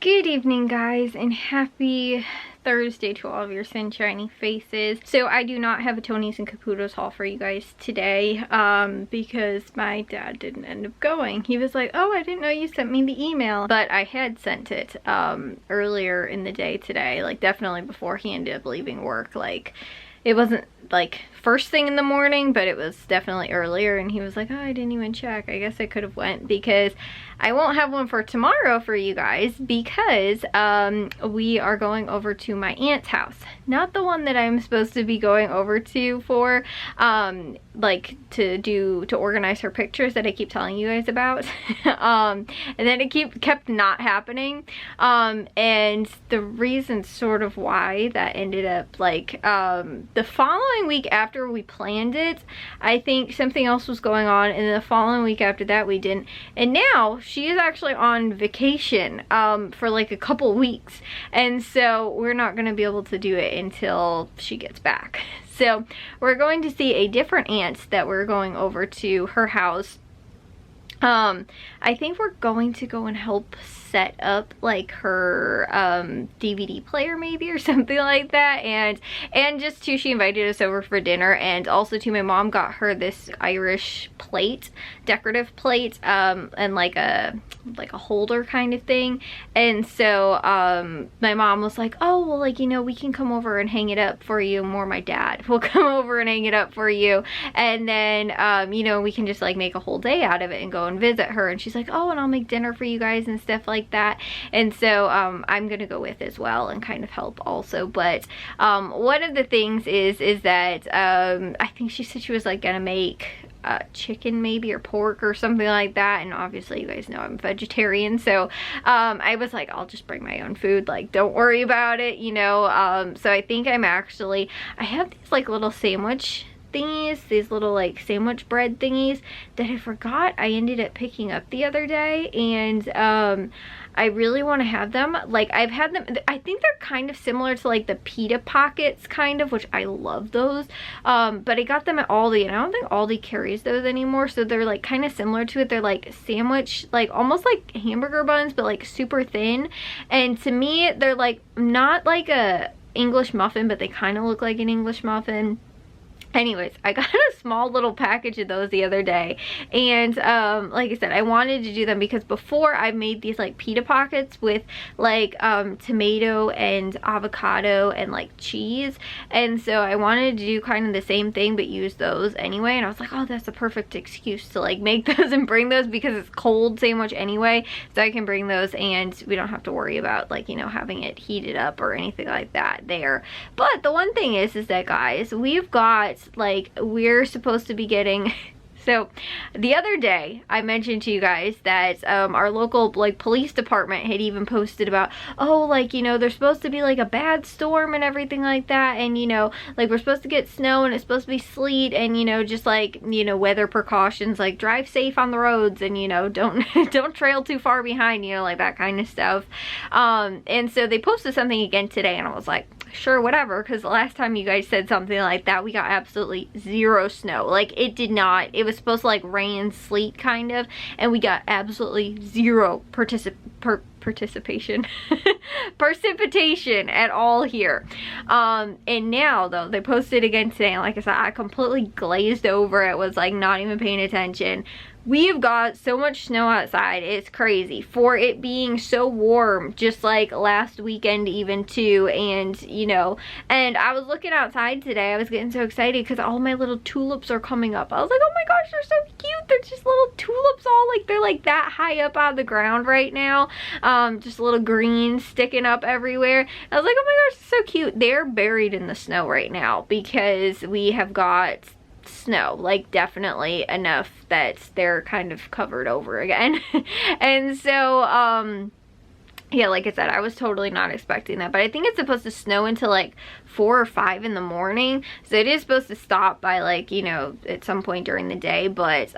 Good evening, guys, and happy Thursday to all of your sunshiny faces. So I do not have a Tony's and Caputo's haul for you guys today because my dad didn't end up going. He was like, oh, I didn't know you sent me the email, but I had sent it earlier in the day today, like definitely before he ended up leaving work. Like, it wasn't like first thing in the morning, but it was definitely earlier, and he was like, oh, I didn't even check. I guess I could have went, because I won't have one for tomorrow for you guys, because we are going over to my aunt's house. Not the one that I'm supposed to be going over to for like to organize her pictures that I keep telling you guys about. And then it kept not happening, and the reason sort of why that ended up like the following week after we planned it, I think something else was going on, and the following week after that we didn't, and now she is actually on vacation for like a couple weeks, and so we're not going to be able to do it until she gets back. So we're going to see a different aunt that we're going over to her house. I think we're going to go and help set up like her DVD player maybe, or something like that, and just too, she invited us over for dinner, and also too, my mom got her this Irish plate, decorative plate, and like a holder kind of thing, and so my mom was like, oh well, like, you know, we can come over and hang it up for you, more my dad will come over and hang it up for you, and then you know, we can just like make a whole day out of it and go and visit her. And she's like, oh, and I'll make dinner for you guys and stuff like that, and so I'm gonna go with as well and kind of help also. But one of the things is that I think she said she was like gonna make chicken maybe, or pork or something like that, and obviously you guys know I'm vegetarian, so I was like, I'll just bring my own food, like don't worry about it, you know. So I think I have these like little sandwich thingies, these little like sandwich bread thingies that I forgot I ended up picking up the other day, and I really want to have them. Like, I've had them, I think they're kind of similar to like the pita pockets kind of, which I love those, but I got them at Aldi, and I don't think Aldi carries those anymore, so they're like kind of similar to it. They're like sandwich, like almost like hamburger buns, but like super thin, and to me they're like not like a English muffin, but they kind of look like an English muffin. Anyways, I got a small little package of those the other day, and like I said, I wanted to do them because before I made these like pita pockets with like tomato and avocado and like cheese, and so I wanted to do kind of the same thing but use those anyway, and I was like, oh, that's a perfect excuse to like make those and bring those, because it's cold sandwich anyway, so I can bring those and we don't have to worry about like, you know, having it heated up or anything like that there. But the one thing is that, guys, we've got, like, we're supposed to be getting so the other day I mentioned to you guys that our local like police department had even posted about, oh, like, you know, there's supposed to be like a bad storm and everything like that, and you know, like we're supposed to get snow and it's supposed to be sleet, and you know, just like, you know, weather precautions, like drive safe on the roads, and you know, don't trail too far behind, you know, like that kind of stuff. And so they posted something again today, and I was like, sure, whatever, because the last time you guys said something like that, we got absolutely zero snow. Like, it did not, it was supposed to like rain, sleet kind of, and we got absolutely zero precipitation at all here. And now though, they posted again today, and like I said, I completely glazed over it, was like not even paying attention. We've got so much snow outside, it's crazy, for it being so warm just like last weekend even too. And you know, and I was looking outside today, I was getting so excited because all my little tulips are coming up. I was like, oh my gosh, they're so cute. They're just little tulips, all like, they're like that high up out of the ground right now, just little greens sticking up everywhere. I was like, oh my gosh, so cute. They're buried in the snow right now because we have got snow, like definitely enough that they're kind of covered over again. And so yeah, like I said, I was totally not expecting that, but I think it's supposed to snow until like 4 or 5 in the morning, so it is supposed to stop by like, you know, at some point during the day, but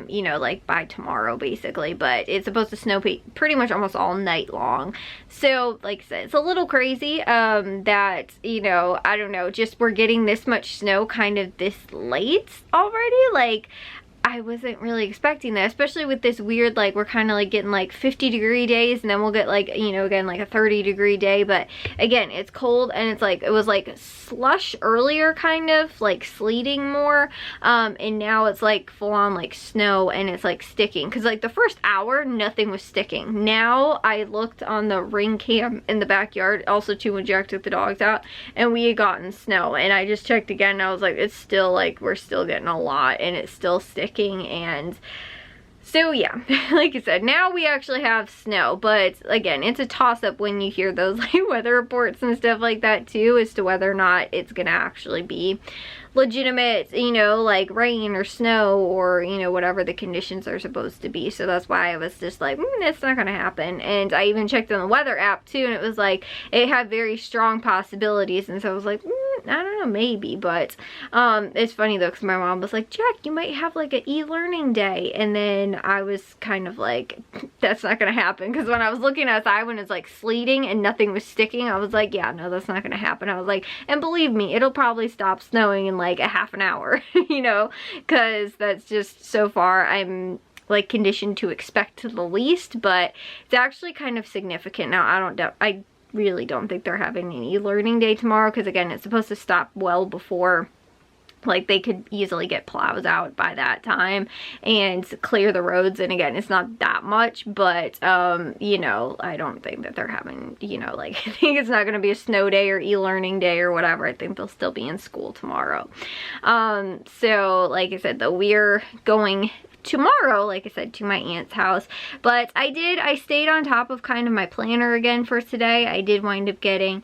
you know, like by tomorrow basically. But it's supposed to snow pretty much almost all night long, so like I said, it's a little crazy that, you know, I don't know, just we're getting this much snow kind of this late already. Like, I wasn't really expecting that, especially with this weird, like, we're kind of like getting like 50-degree days, and then we'll get like, you know, again, like a 30-degree day. But again, it's cold, and it's like, it was like slush earlier, kind of like sleeting more, and now it's like full on like snow, and it's like sticking, because like the first hour nothing was sticking. Now I looked on the ring cam in the backyard also too when Jack took the dogs out, and we had gotten snow, and I just checked again, and I was like, it's still like, we're still getting a lot, and it's still sticking. And so yeah, like I said, now we actually have snow. But again, it's a toss-up when you hear those like weather reports and stuff like that too, as to whether or not it's gonna actually be legitimate, you know, like rain or snow, or, you know, whatever the conditions are supposed to be. So that's why I was just like, it's not gonna happen. And I even checked on the weather app too, and it was like, it had very strong possibilities. And so I was like, I don't know, maybe. But it's funny though, because my mom was like, Jack, you might have like an e-learning day. And then I was kind of like, that's not gonna happen, because when I was looking outside when it's like sleeting and nothing was sticking, I was like, yeah, no, that's not gonna happen. I was like, and believe me, it'll probably stop snowing in like a half an hour, you know, because that's just, so far I'm like conditioned to expect the least. But it's actually kind of significant. Now I really don't think they're having an e-learning day tomorrow, because again, it's supposed to stop well before, like, they could easily get plows out by that time and clear the roads. And again, it's not that much, but you know, I don't think that they're having, you know, like, I think it's not going to be a snow day or e-learning day or whatever. I think they'll still be in school tomorrow. So like I said, though, we're going tomorrow, like I said, to my aunt's house. But I stayed on top of kind of my planner again for today. I did wind up getting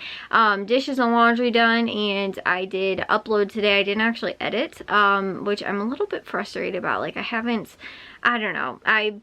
dishes and laundry done, and I did upload today. I didn't actually edit, which I'm a little bit frustrated about. Like, I don't know, I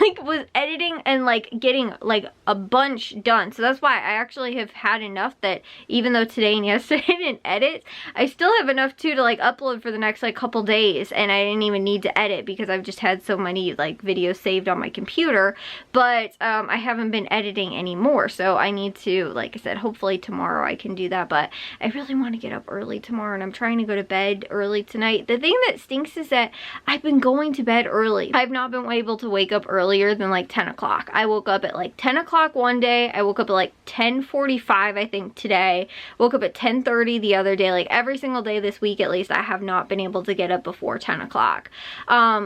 like was editing and like getting like a bunch done. So that's why I actually have had enough that even though today and yesterday I didn't edit, I still have enough too to like upload for the next like couple days, and I didn't even need to edit because I've just had so many like videos saved on my computer. But I haven't been editing anymore, so I need to, like I said, hopefully tomorrow I can do that. But I really want to get up early tomorrow, and I'm trying to go to bed early tonight. The thing that stinks is that I've been going to bed early. I've not been able to wake up earlier than like 10 o'clock. I woke up at like 10 o'clock one day. I woke up at like 10:45 I think today. Woke up at 10:30 the other day. Like every single day this week at least, I have not been able to get up before 10 o'clock,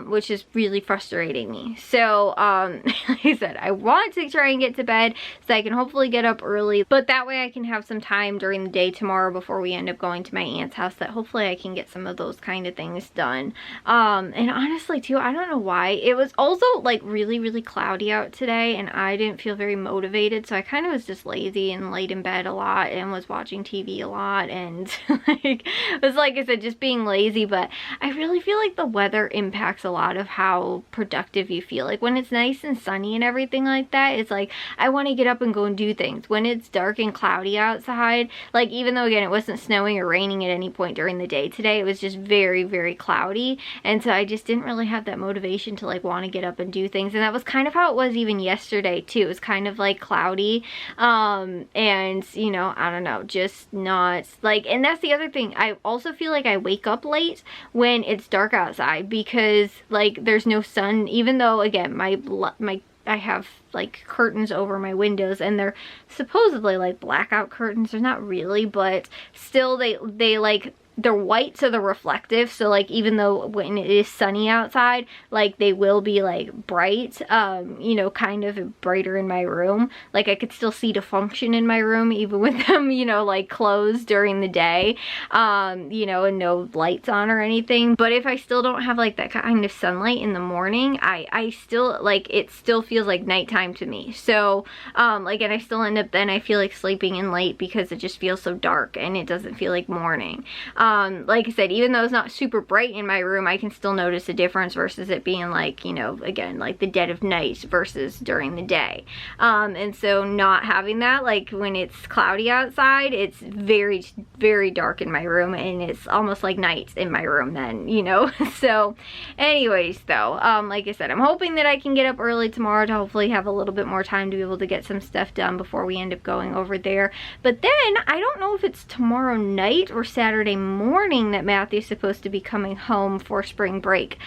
which is really frustrating me. So like I said, I want to try and get to bed so I can hopefully get up early, but that way I can have some time during the day tomorrow before we end up going to my aunt's house, that hopefully I can get some of those kind of things done. And honestly too, I don't know why, it was also like really cloudy out today, and I didn't feel very motivated, so I kind of was just lazy and laid in bed a lot and was watching TV a lot, and like it was, like I said, just being lazy. But I really feel like the weather impacts a lot of how productive you feel. Like when it's nice and sunny and everything like that, it's like I want to get up and go and do things. When it's dark and cloudy outside, like even though again it wasn't snowing or raining at any point during the day today, it was just very cloudy, and so I just didn't really have that motivation to like want to get up and do things. And that was kind of how it was even yesterday too. It was kind of like cloudy, and you know, I don't know, just not like. And that's the other thing, I also feel like I wake up late when it's dark outside, because like there's no sun, even though again I have like curtains over my windows, and they're supposedly like blackout curtains. They're not really, but still they like, they're white, so they're reflective. So like even though when it is sunny outside, like they will be like bright, you know, kind of brighter in my room. Like I could still see the function in my room even with them, you know, like closed during the day, you know, and no lights on or anything. But if I still don't have like that kind of sunlight in the morning, I still like, it still feels like nighttime to me. So like, and I still end up, then I feel like sleeping in late because it just feels so dark and it doesn't feel like morning. Like I said, even though it's not super bright in my room, I can still notice a difference versus it being like, you know, again, like the dead of night versus during the day. And so not having that, like when it's cloudy outside, it's very dark in my room, and it's almost like night in my room then, you know. So anyways though, like I said, I'm hoping that I can get up early tomorrow to hopefully have a little bit more time to be able to get some stuff done before we end up going over there. But then I don't know if it's tomorrow night or Saturday morning morning that Matthew's supposed to be coming home for spring break.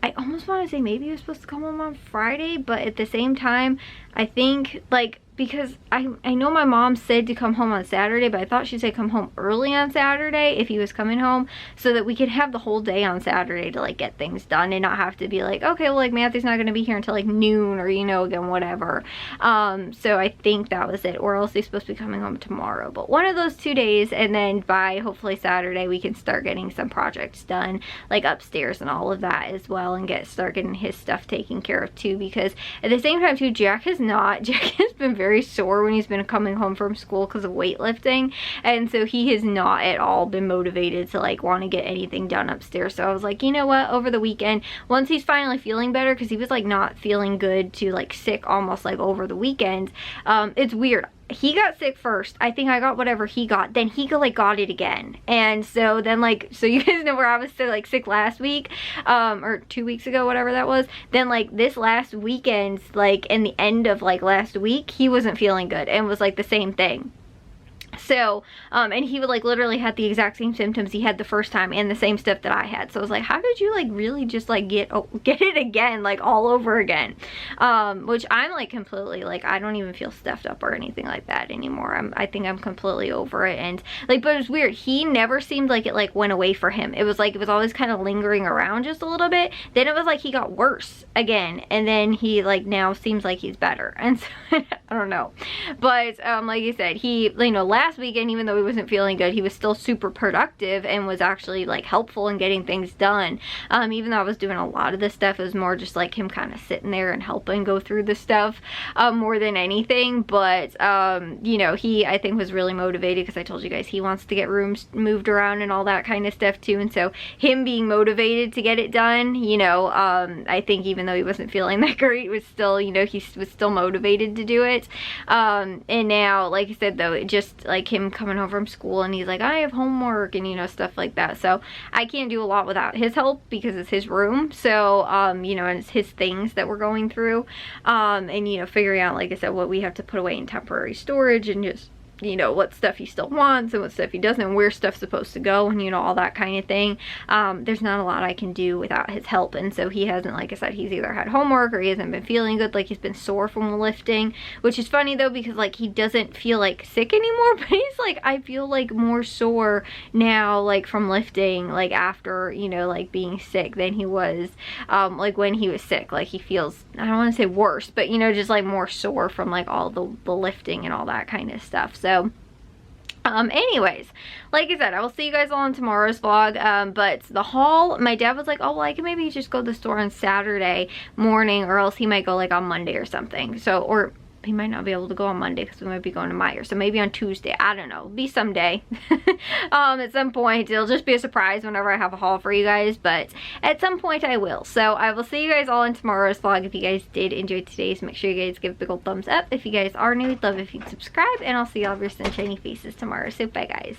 I almost want to say maybe he was supposed to come home on Friday, but at the same time, I think, like, because I know my mom said to come home on Saturday, but I thought she said come home early on Saturday if he was coming home, so that we could have the whole day on Saturday to like get things done and not have to be like, okay, well, like Matthew's not going to be here until like noon, or, you know, again, whatever. So I think that was it, or else he's supposed to be coming home tomorrow, but one of those 2 days, and then by hopefully Saturday we can start getting some projects done, like upstairs and all of that as well, and start getting his stuff taken care of too, because at the same time too, Jack has been very sore when he's been coming home from school because of weightlifting, and so he has not at all been motivated to like want to get anything done upstairs. So I was like, you know what, over the weekend, once he's finally feeling better, because he was like not feeling good to like sick almost like over the weekend. It's weird, he got sick first, I think I got whatever he got, then he got it again, and so then like, so you guys know where I was like sick last week, or 2 weeks ago, whatever that was, then like this last weekend, like in the end of like last week, he wasn't feeling good and was like the same thing. So, and he would like literally had the exact same symptoms he had the first time and the same stuff that I had. So I was like, how did you like really just like get it again, like all over again? Which I'm like completely like, I don't even feel stuffed up or anything like that anymore. I think I'm completely over it. And like, but it was weird. He never seemed like it like went away for him. It was like, it was always kind of lingering around just a little bit. Then it was like he got worse again. And then he like now seems like he's better. And so, I don't know. But like you said, he, you know, last weekend, even though he wasn't feeling good, he was still super productive and was actually like helpful in getting things done. Even though I was doing a lot of this stuff, it was more just like him kind of sitting there and helping go through the stuff more than anything. But you know, he, I think, was really motivated, because I told you guys he wants to get rooms moved around and all that kind of stuff too. And so him being motivated to get it done, you know, I think even though he wasn't feeling that great, was still, you know, he was still motivated to do it. And now, like I said though, it just like him coming home from school and he's like, I have homework and, you know, stuff like that. So I can't do a lot without his help, because it's his room. So, you know, and it's his things that we're going through. And, you know, figuring out, like I said, what we have to put away in temporary storage, and just, you know, what stuff he still wants and what stuff he doesn't, and where stuff's supposed to go, and, you know, all that kind of thing. There's not a lot I can do without his help. And so he hasn't, like I said, he's either had homework or he hasn't been feeling good, like he's been sore from lifting, which is funny though, because like he doesn't feel like sick anymore, but he's like, I feel like more sore now, like from lifting, like after, you know, like being sick, than he was like when he was sick. Like he feels, I don't want to say worse, but, you know, just like more sore from like all the lifting and all that kind of stuff. So anyways, like I said, I will see you guys all in tomorrow's vlog. But the haul, my dad was like, oh, well, I can maybe just go to the store on Saturday morning, or else he might go like on Monday or something. So, or he might not be able to go on Monday because we might be going to Meijer. So maybe on Tuesday. I don't know. It'll be someday. At some point. It'll just be a surprise whenever I have a haul for you guys. But at some point I will. So I will see you guys all in tomorrow's vlog. If you guys did enjoy today's, make sure you guys give a big old thumbs up. If you guys are new, I'd love if you'd subscribe. And I'll see all of your sunshiny faces tomorrow. So bye, guys.